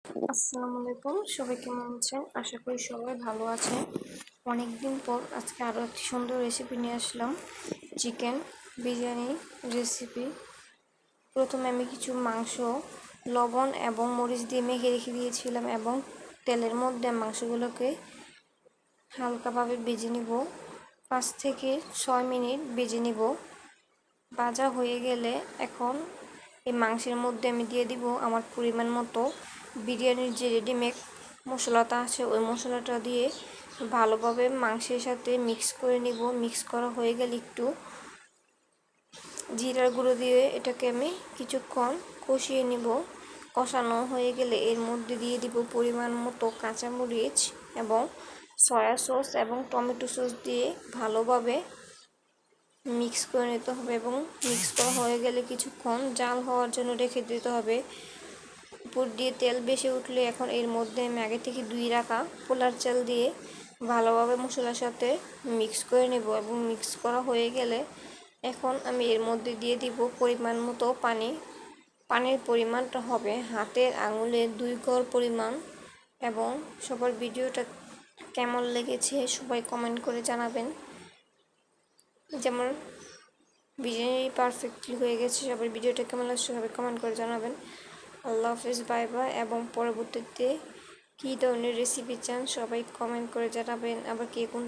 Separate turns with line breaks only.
আসসালামু আলাইকুম, সবাই কেমন আছেন? আশা করি সবাই ভালো আছেন। অনেকদিন পর আজকে আরও একটি সুন্দর রেসিপি নিয়ে আসলাম, চিকেন বিরিয়ানি রেসিপি। প্রথমে আমি কিছু মাংস লবণ এবং মরিচ দিয়ে মেখে রেখে দিয়েছিলাম এবং তেলের মধ্যে মাংসগুলোকে হালকাভাবে ভেজে নিব। 5 থেকে 6 মিনিট ভেজে নিব। ভাজা হয়ে গেলে এখন এই মাংসের মধ্যে আমি দিয়ে দিব আমার পরিমাণ মতো বিরিয়ানির যে রেডিমেড মশলাটা আছে, ওই মশলাটা দিয়ে ভালোভাবে মাংসের সাথে মিক্স করে নিব। মিক্স করা হয়ে গেলে একটু জিরার গুঁড়ো দিয়ে এটাকে আমি কিছুক্ষণ কষিয়ে নিব। কষানো হয়ে গেলে এর মধ্যে দিয়ে দিব পরিমাণ মতো কাঁচামরিচ এবং সয়া সস এবং টমেটো সস দিয়ে ভালোভাবে মিক্স করে নিতে হবে এবং মিক্স করা হয়ে গেলে কিছুক্ষণ জাল হওয়ার জন্য রেখে দিতে হবে। উপর দিয়ে তেল বেশি উঠলে এখন এর মধ্যে আমি আগে থেকে ধুয়ে রাখা পোলার চাল দিয়ে ভালোভাবে মশলার সাথে মিক্স করে নেব এবং মিক্স করা হয়ে গেলে এখন আমি এর মধ্যে দিয়ে দিব পরিমাণ মতো পানি। পানির পরিমাণটা হবে হাতের আঙুলের 2 গড় পরিমাণ। এবং সবার ভিডিওটা কেমন লেগেছে সবাই কমেন্ট করে জানাবেন। যেমন বিরিয়ানি পারফেক্টলি হয়ে গেছে, সবার ভিডিওটা কেমন লাগছে সবাই কমেন্ট করে জানাবেন। আল্লাহ হাফিজ, বাই বাই। এবং পরবর্তীতে কী ধরনের রেসিপি চান সবাই কমেন্ট করে জানাবেন। আবার কে কোন